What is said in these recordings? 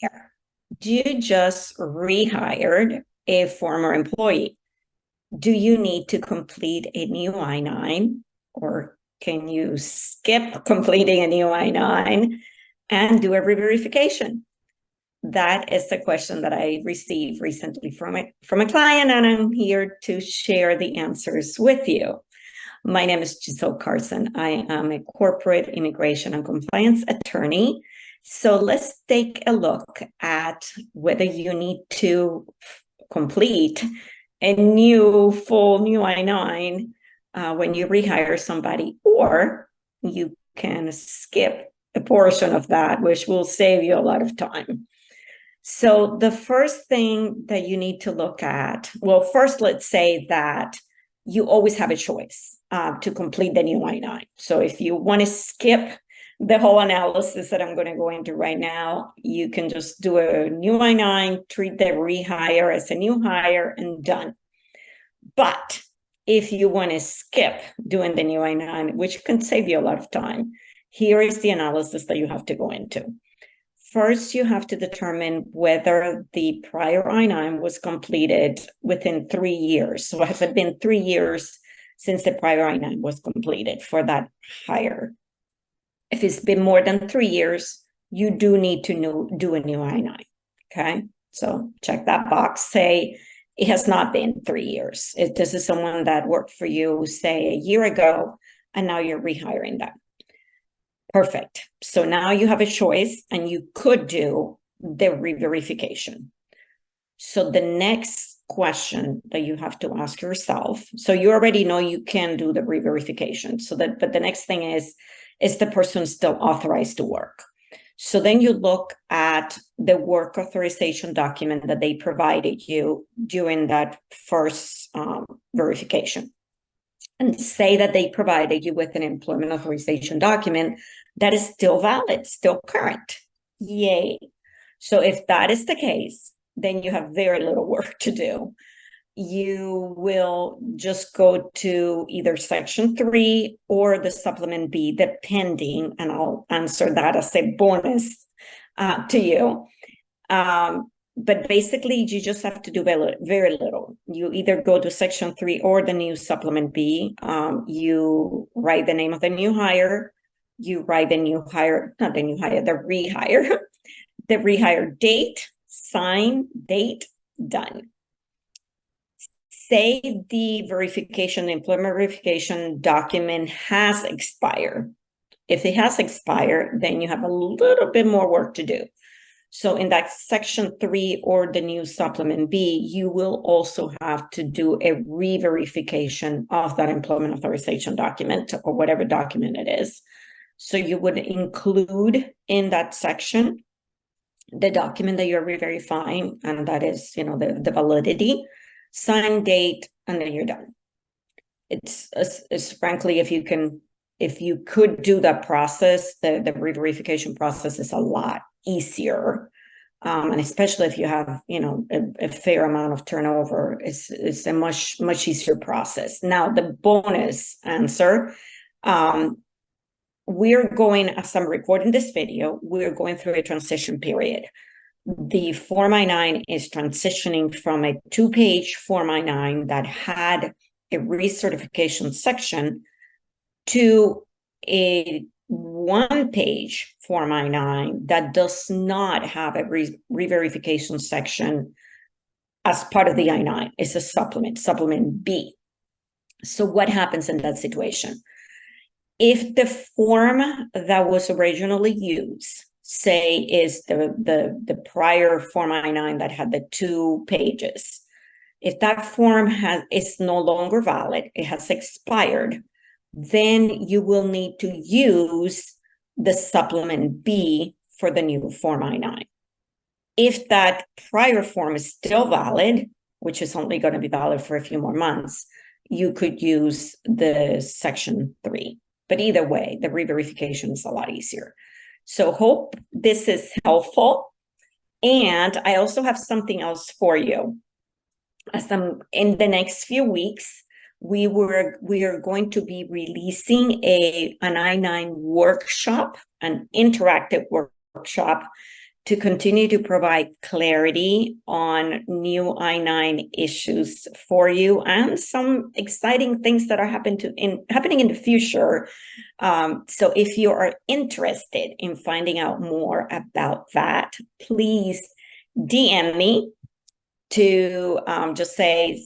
there. You just rehired a former employee. Do you need to complete a new I-9, or can you skip completing a new I-9 and do a re-verification? That is the question that I received recently from a client, and I'm here to share the answers with you. My name is Giselle Carson. I am a corporate immigration and compliance attorney. So let's take a look at whether you need to complete a full new I-9 when you rehire somebody, or you can skip a portion of that, which will save you a lot of time. So the first thing that you need to look at, well, first, let's say that you always have a choice to complete the new I-9. So if you want to skip the whole analysis that I'm going to go into right now, you can just do a new I-9, treat the rehire as a new hire, and done. But if you want to skip doing the new I-9, which can save you a lot of time, here is the analysis that you have to go into. First, you have to determine whether the prior I-9 was completed within 3 years. So has it been 3 years since the prior I-9 was completed for that hire? If it's been more than 3 years, you do need to do a new I-9, okay? So check that box, say it has not been 3 years. If this is someone that worked for you, say, a year ago, and now you're rehiring them. Perfect. So now you have a choice, and you could do the re-verification. So the next question that you have to ask yourself, so you already know you can do the re-verification. But the next thing is the person still authorized to work? So then you look at the work authorization document that they provided you during that first verification, and say that they provided you with an employment authorization document that is still valid, still current. Yay. So if that is the case, then you have very little work to do. You will just go to either Section 3 or the Supplement B, depending, and I'll answer that as a bonus to you. But basically, you just have to do very little. You either go to Section 3 or the new Supplement B. You write the name of the new hire. You write the new hire, not the new hire, the rehire, the rehire date, sign, date, done. Say the employment verification document has expired. If it has expired, then you have a little bit more work to do. So in that Section 3 or the new Supplement B, you will also have to do a re-verification of that employment authorization document, or whatever document it is. So you would include in that section the document that you're re-verifying, and that is, the validity, sign, date, and then you're done. It's frankly, if you could do that process, the re-verification process is a lot easier. And especially if you have, a fair amount of turnover, it's a much easier process. Now, the bonus answer, we're going, as I'm recording this video, we're going through a transition period. The Form I-9 is transitioning from a 2-page Form I-9 that had a recertification section to a 1-page Form I-9 that does not have a re-verification section as part of the I-9. It's a supplement B. So what happens in that situation? If the form that was originally used, say, is the prior Form I-9 that had the 2 pages, if that form is no longer valid, it has expired, then you will need to use the Supplement B for the new Form I-9. If that prior form is still valid, which is only going to be valid for a few more months, you could use the Section 3. But either way, the re-verification is a lot easier. So hope this is helpful. And I also have something else for you. In the next few weeks, we are going to be releasing an I-9 workshop, an interactive workshop to continue to provide clarity on new I-9 issues for you and some exciting things that are happening in the future. So if you are interested in finding out more about that, please DM me to just say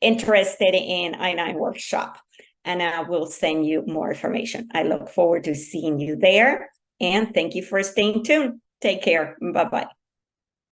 interested in I-9 workshop, and I will send you more information. I look forward to seeing you there, and thank you for staying tuned. Take care. Bye-bye.